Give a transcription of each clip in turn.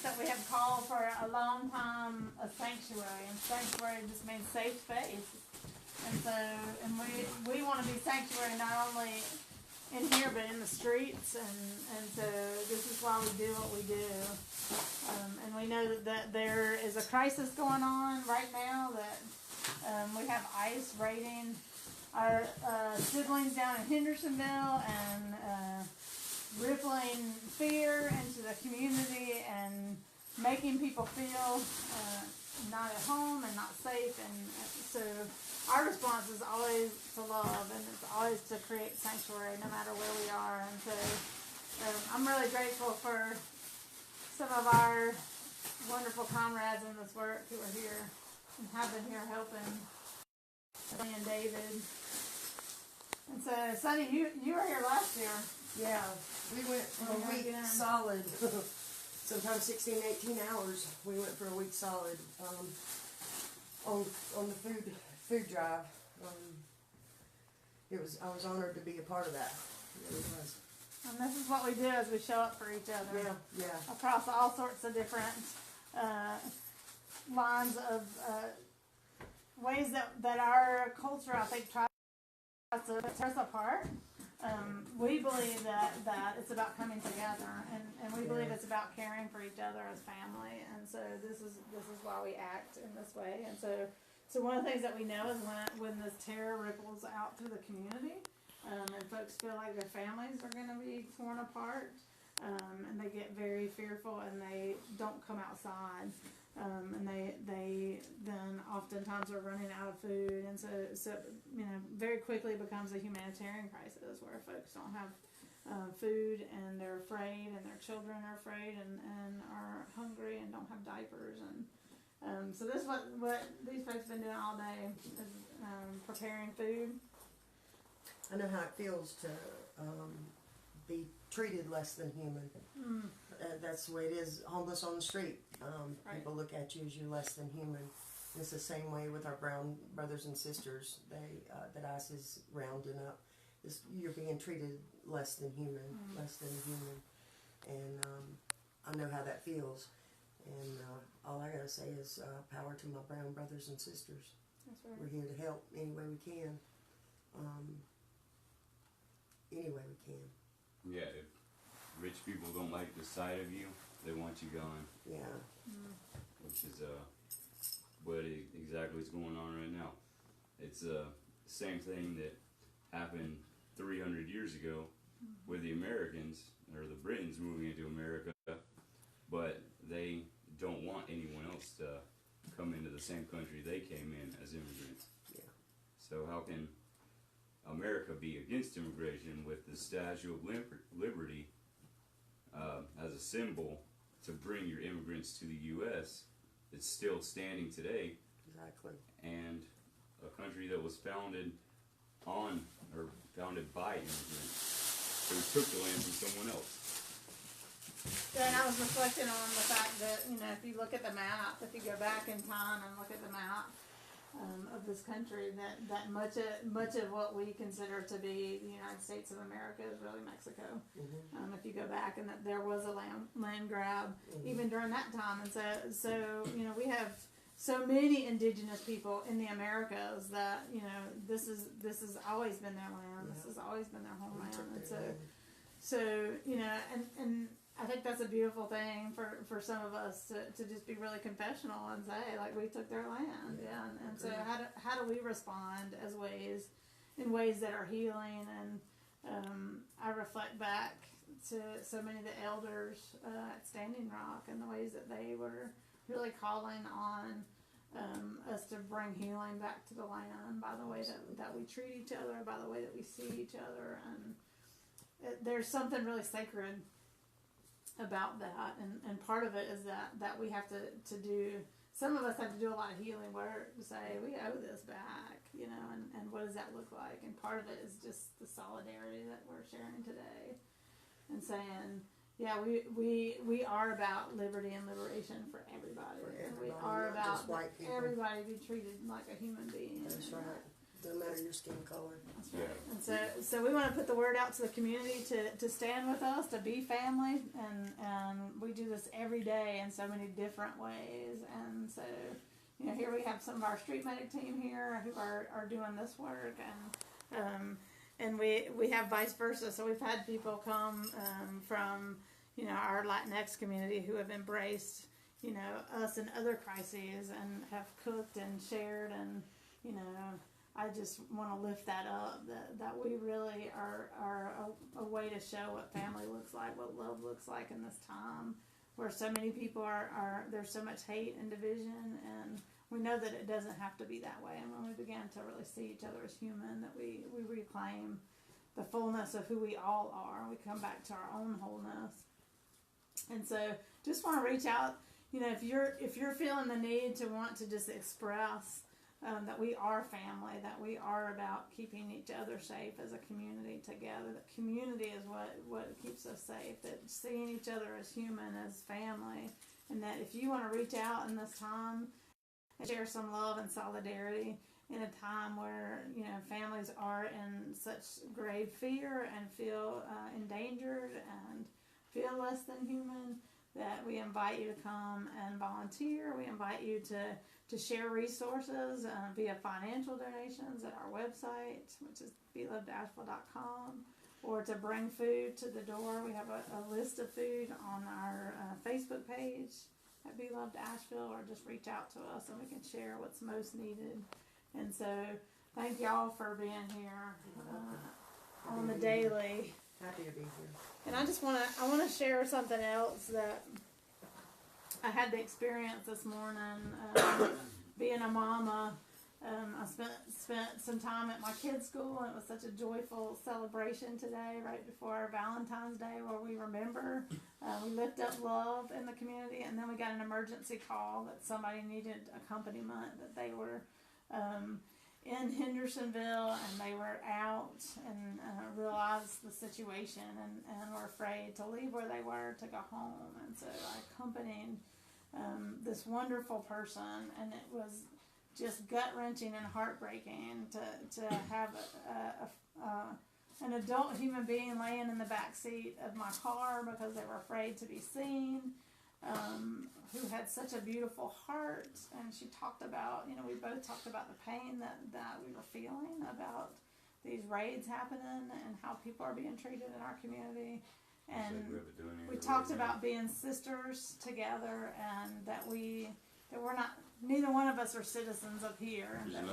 that we have called for a long time a sanctuary, and sanctuary just means safe space. And so, and we want to be sanctuary not only in here but in the streets, and so this is why we do what we do. And we know that there is a crisis going on right now, that we have ICE raiding our siblings down in Hendersonville and rippling fear into the community and making people feel not at home and not safe. And so our response is always to love, and it's always to create sanctuary no matter where we are. And so I'm really grateful for some of our wonderful comrades in this work who are here and have been here helping, Sonny and David. And so, Sonny, you were here last year. Yeah, we went for a week solid, sometimes 16, 18 hours. We went for a week solid on the food drive. I was honored to be a part of that. It really was. And this is what we do, is we show up for each other. Yeah. Across all sorts of different lines of ways that our culture, I think, tries to tear us apart. We believe that it's about coming together, and we believe it's about caring for each other as family. And so this is why we act in this way. And so one of the things that we know is when this terror ripples out through the community, and folks feel like their families are going to be torn apart, and they get very fearful and they don't come outside, and they then oftentimes are running out of food, and so very quickly becomes a humanitarian crisis where folks don't have food, and they're afraid, and their children are afraid, and are hungry and don't have diapers. And so this is what these folks have been doing all day, is preparing food. I know how it feels to be treated less than human. That's the way it is. Homeless on the street. Right. People look at you as you're less than human. And it's the same way with our brown brothers and sisters. That ICE is rounding up. You're being treated less than human, and I know how that feels. And all I gotta say is power to my brown brothers and sisters. That's right. We're here to help any way we can. Any way we can. Yeah, if rich people don't like the sight of you, they want you gone. Yeah. Which is what exactly is going on right now. It's the same thing that happened 300 years ago with the Americans, or the Britons moving into America, but they don't want anyone else to come into the same country they came in as immigrants. Yeah. So how can America be against immigration with the Statue of Liberty as a symbol to bring your immigrants to the U.S. It's still standing today. Exactly. And a country that was founded by immigrants who took the land from someone else. Yeah, and I was reflecting on the fact that, if you look at the map, if you go back in time and look at the map of this country, that much of what we consider to be the United States of America is really Mexico. If you go back, and that there was a land grab even during that time, and so we have so many indigenous people in the Americas that this has always been their land. This has always been their homeland, and so and I think that's a beautiful thing for some of us to just be really confessional and say, like, we took their land, and so how do we respond in ways that are healing? And I reflect back to so many of the elders at Standing Rock and the ways that they were really calling on us to bring healing back to the land by the way that we treat each other, by the way that we see each other, and there's something really sacred about that, and part of it is that we have to do. Some of us have to do a lot of healing work to say we owe this back, and what does that look like? And part of it is just the solidarity that we're sharing today, and saying, yeah, we are about liberty and liberation for everybody. We are about everybody be treated like a human being. That's right. no matter your skin color. Yeah. And so we want to put the word out to the community to stand with us, to be family, and we do this every day in so many different ways. And so, you know, here we have some of our street medic team here who are doing this work, and we have vice versa. So we've had people come from, you know, our Latinx community who have embraced, you know, us in other crises and have cooked and shared, and, you know, I just want to lift that up, that we really are a way to show what family looks like, what love looks like in this time where so many people are there's so much hate and division, and we know that it doesn't have to be that way. And when we begin to really see each other as human, that we reclaim the fullness of who we all are. We come back to our own wholeness. And so just want to reach out, you know, if you're feeling the need to want to just express that we are family, that we are about keeping each other safe as a community together. That community is what keeps us safe. That seeing each other as human, as family, and that if you want to reach out in this time and share some love and solidarity in a time where, you know, families are in such grave fear and feel endangered and feel less than human, that we invite you to come and volunteer. We invite you to share resources via financial donations at our website, which is BeLovedAsheville.com, or to bring food to the door. We have a list of food on our Facebook page at BeLoved Asheville, or just reach out to us and we can share what's most needed. And so thank y'all for being here on the daily. Happy to be here. And I just want to share something else that I had the experience this morning, being a mama. I spent some time at my kids' school, and it was such a joyful celebration today, right before our Valentine's Day, where we remember, we lift up love in the community, and then we got an emergency call that somebody needed accompaniment, that they were in Hendersonville, and they were out and realized the situation and were afraid to leave where they were to go home. And so I accompanied this wonderful person, and it was just gut-wrenching and heartbreaking to have an adult human being laying in the back seat of my car because they were afraid to be seen, who had such a beautiful heart. And she talked about, you know, we both talked about the pain that we were feeling about these raids happening and how people are being treated in our community. And we talked about being sisters together, and that we're not, neither one of us are citizens of here, and that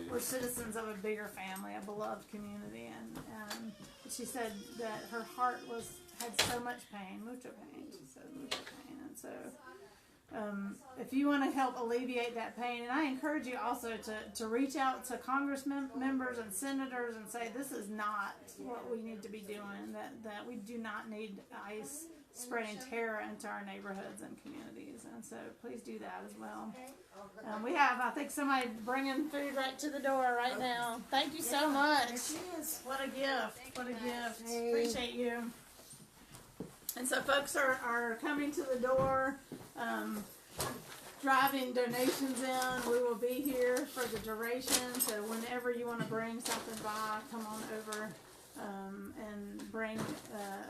we're citizens of a bigger family, a beloved community. And she said that her heart had so much pain, mucho pain. She said mucho pain. And so if you want to help alleviate that pain, and I encourage you also to reach out to Congress members and senators and say, this is not what we need to be doing, that we do not need ICE spreading terror into our neighborhoods and communities. And so please do that as well. We have, I think, somebody bringing food right to the door right now. Thank you so much. What a gift. What a gift. Appreciate you. And so folks are coming to the door, driving donations in. We will be here for the duration. So whenever you want to bring something by, come on over and bring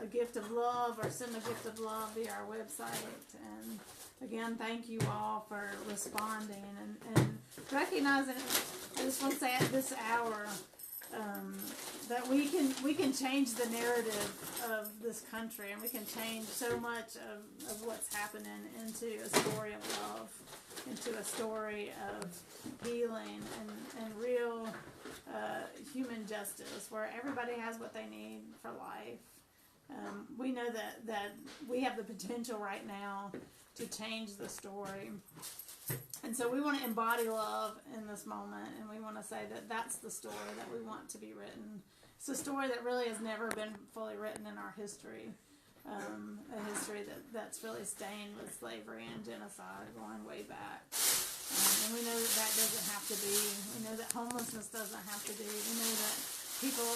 a gift of love, or send a gift of love via our website. And again, thank you all for responding and recognizing, I just want to say at this hour, that we can change the narrative of this country, and we can change so much of what's happening into a story of love, into a story of healing and real human justice, where everybody has what they need for life. We know that we have the potential right now to change the story. And so we want to embody love in this moment, and we want to say that that's the story that we want to be written. It's a story that really has never been fully written in our history, a history that's really stained with slavery and genocide going way back. And we know that doesn't have to be. We know that homelessness doesn't have to be. We know that people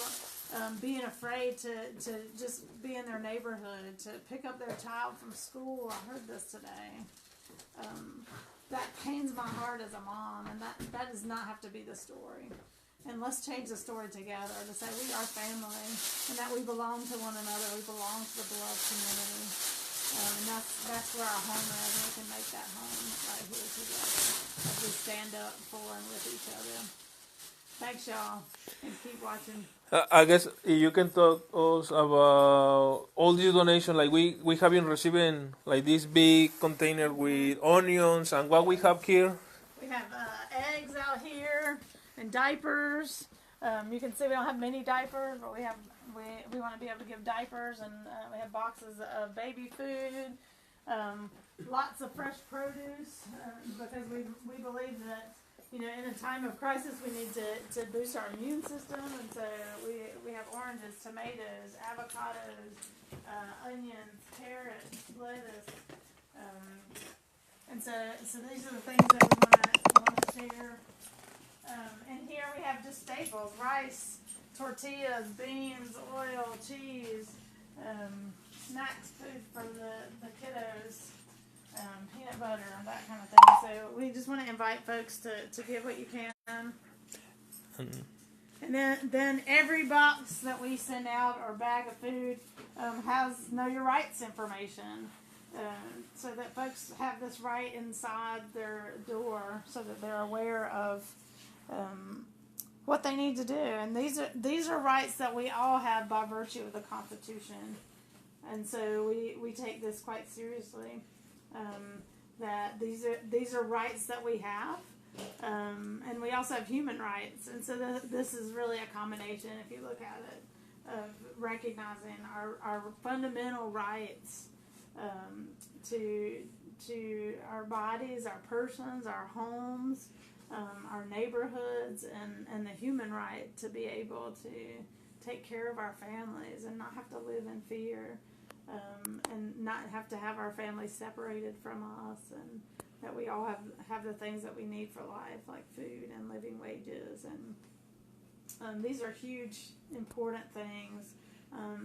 being afraid to just be in their neighborhood, to pick up their child from school. I heard this today. That pains my heart as a mom, and that does not have to be the story. And let's change the story together to say we are family and that we belong to one another. We belong to the beloved community. And that's where our home is, and we can make that home right here together as we stand up for and with each other. Thanks, y'all, and keep watching. I guess you can talk us about all these donations. Like we have been receiving like this big container with onions, and what we have here. We have eggs out here and diapers. You can see we don't have many diapers, but we want to be able to give diapers, and we have boxes of baby food, lots of fresh produce, because we believe that, you know, in a time of crisis we need to boost our immune system, and so we have oranges, tomatoes, avocados, onions, carrots, lettuce, and so these are the things that we want to share. And here we have just staples: rice, tortillas, beans, oil, cheese, snacks, food for the kiddos, peanut butter, and that kind of thing. So we just want to invite folks to give what you can. And then every box that we send out or bag of food has Know Your Rights information, so that folks have this right inside their door, so that they're aware of what they need to do. And these are rights that we all have by virtue of the Constitution, and so we take this quite seriously. That these are rights that we have, and we also have human rights, and so this is really a combination, if you look at it, of recognizing our fundamental rights to our bodies, our persons, our homes, our neighborhoods, and the human right to be able to take care of our families and not have to live in fear, and not have to have our families separated from us, and that we all have the things that we need for life, like food and living wages. And these are huge, important things.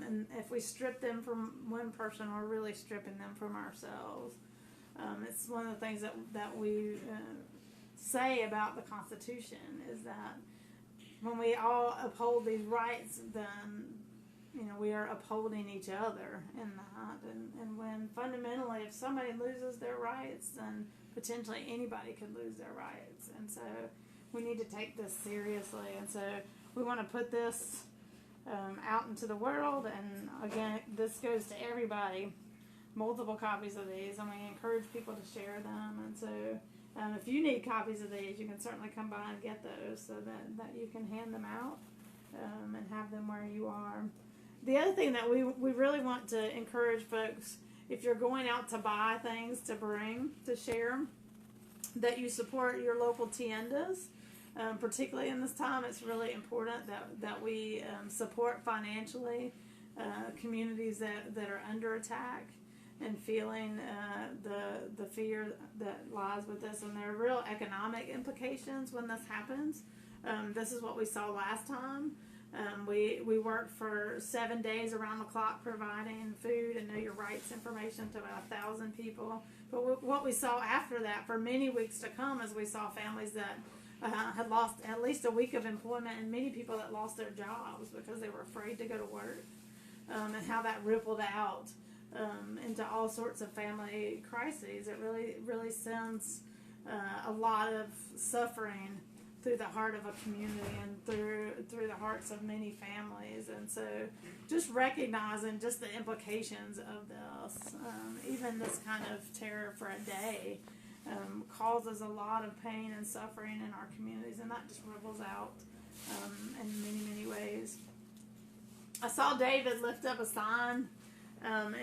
And if we strip them from one person, we're really stripping them from ourselves. It's one of the things that we say about the Constitution, is that when we all uphold these rights, then, you know, we are upholding each other in that. And when fundamentally, if somebody loses their rights, then potentially anybody could lose their rights. And so we need to take this seriously. And so we want to put this out into the world. And again, this goes to everybody, multiple copies of these, and we encourage people to share them. And so if you need copies of these, you can certainly come by and get those, so that you can hand them out and have them where you are. The other thing that we really want to encourage folks, if you're going out to buy things to bring, to share, that you support your local tiendas. Particularly in this time, it's really important that we support financially communities that are under attack and feeling the fear that lies with this. And there are real economic implications when this happens. This is what we saw last time. We worked for 7 days around the clock providing food and Know Your Rights information to about 1,000 people. But what we saw after that for many weeks to come is we saw families that had lost at least a week of employment, and many people that lost their jobs because they were afraid to go to work, and how that rippled out into all sorts of family crises. It really sends a lot of suffering through the heart of a community and through the hearts of many families. And so just recognizing just the implications of this, even this kind of terror for a day, causes a lot of pain and suffering in our communities, and that just ripples out in many, many ways. I saw David lift up a sign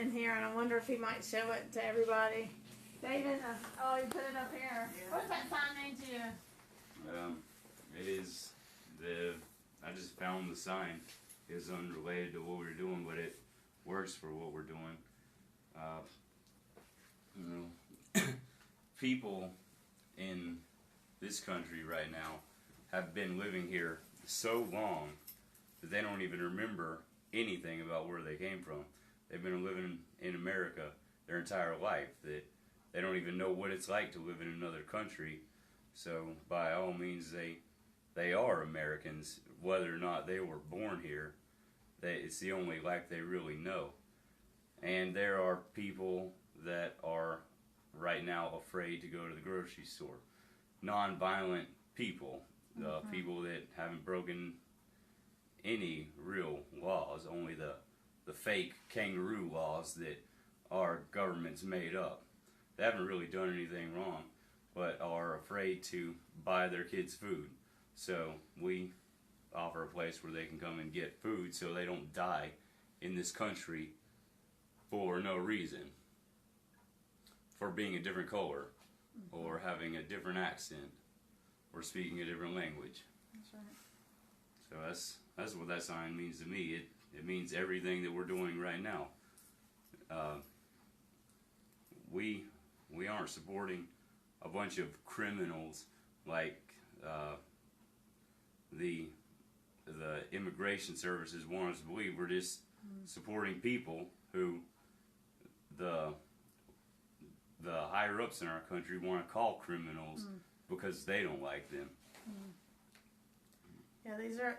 in here, and I wonder if he might show it to everybody. David, he put it up here. Yeah. What's that sign mean to you? It is I just found the sign. It's unrelated to what we're doing, but it works for what we're doing. People in this country right now have been living here so long that they don't even remember anything about where they came from. They've been living in America their entire life, that they don't even know what it's like to live in another country. So by all means, they they are Americans, whether or not they were born here. It's the only life they really know. And there are people that are right now afraid to go to the grocery store. Non-violent people, people that haven't broken any real laws, only the fake kangaroo laws that our government's made up. They haven't really done anything wrong, but are afraid to buy their kids food. So we offer a place where they can come and get food so they don't die in this country for no reason, for being a different color, or having a different accent, or speaking a different language. That's right. So that's what that sign means to me. It means everything that we're doing right now. We aren't supporting a bunch of criminals like the immigration services want us to believe. We're just supporting people who the higher ups in our country want to call criminals because they don't like them. Yeah, these are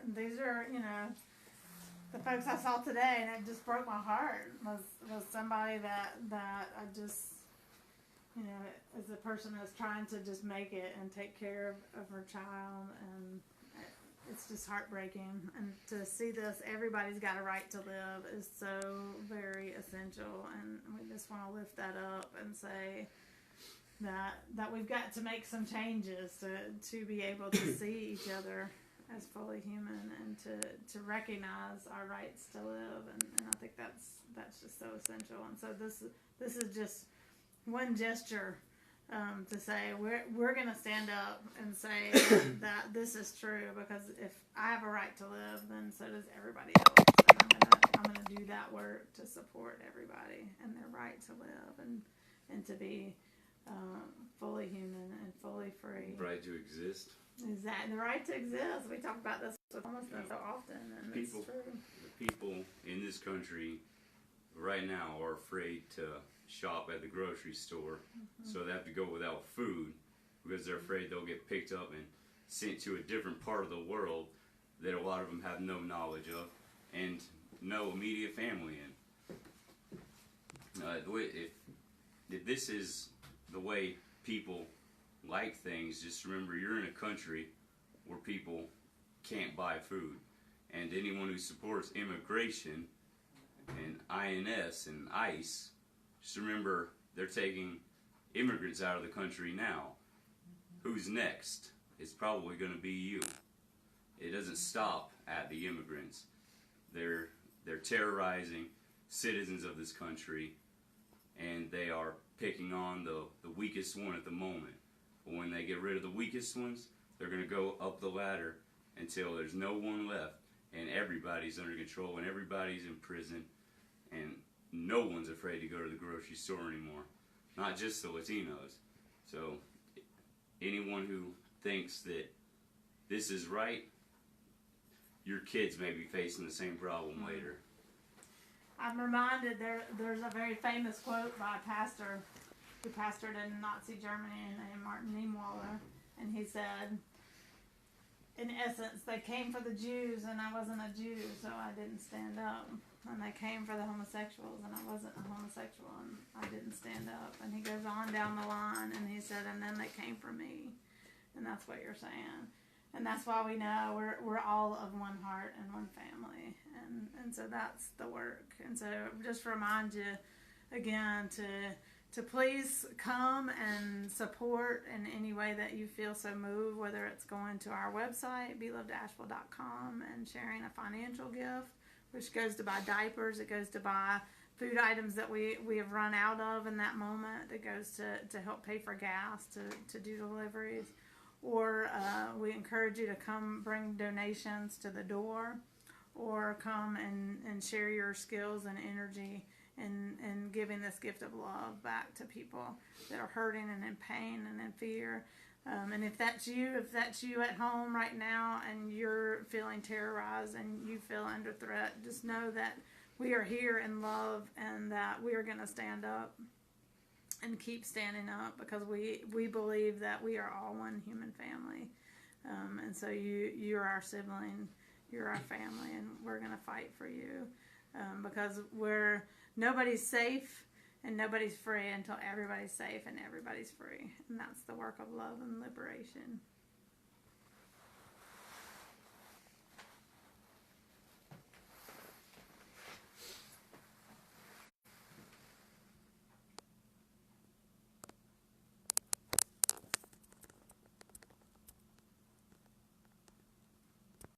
the folks I saw today, and it just broke my heart. Was somebody that I just is a person that's trying to just make it and take care of her child, and it's just heartbreaking. And to see this, everybody's got a right to live, is so very essential, and we just want to lift that up and say that we've got to make some changes to be able to see each other as fully human, and to recognize our rights to live, and I think that's just so essential. And so this is just one gesture to say we're going to stand up and say that this is true, because if I have a right to live, then so does everybody else, and I'm gonna do that work to support everybody and their right to live and to be fully human and fully free. Right to exist. Exactly, the right to exist. We talk about this with homelessness so often, and it's true. The people in this country right now are afraid to shop at the grocery store, so they have to go without food because they're afraid they'll get picked up and sent to a different part of the world that a lot of them have no knowledge of and no immediate family in. If this is the way people like things, just remember you're in a country where people can't buy food, and anyone who supports immigration and INS and ICE, just remember they're taking immigrants out of the country now. Who's next? It's probably going to be you. It doesn't stop at the immigrants. They're terrorizing citizens of this country, and they are picking on the weakest one at the moment. But when they get rid of the weakest ones, they're going to go up the ladder until there's no one left, and everybody's under control, and everybody's in prison, and no one's afraid to go to the grocery store anymore. Not just the Latinos. So anyone who thinks that this is right, your kids may be facing the same problem later. I'm reminded there's a very famous quote by a pastor who pastored in Nazi Germany named Martin Niemöller, and he said, in essence, they came for the Jews and I wasn't a Jew, so I didn't stand up. And they came for the homosexuals and I wasn't a homosexual and I didn't stand up. And he goes on down the line and he said, and then they came for me. And that's what you're saying. And that's why we know we're all of one heart and one family. And so that's the work. And so just remind you again to please come and support in any way that you feel so moved, whether it's going to our website, BeLovedAsheville.com, and sharing a financial gift, which goes to buy diapers, it goes to buy food items that we have run out of in that moment, it goes to help pay for gas, to do deliveries, or we encourage you to come bring donations to the door, or come and share your skills and energy in giving this gift of love back to people that are hurting and in pain and in fear. And if that's you at home right now and you're feeling terrorized and you feel under threat, just know that we are here in love and that we are going to stand up and keep standing up, because we believe that we are all one human family. And so you're our sibling, you're our family, and we're going to fight for you, because nobody's safe and nobody's free until everybody's safe and everybody's free. And that's the work of love and liberation.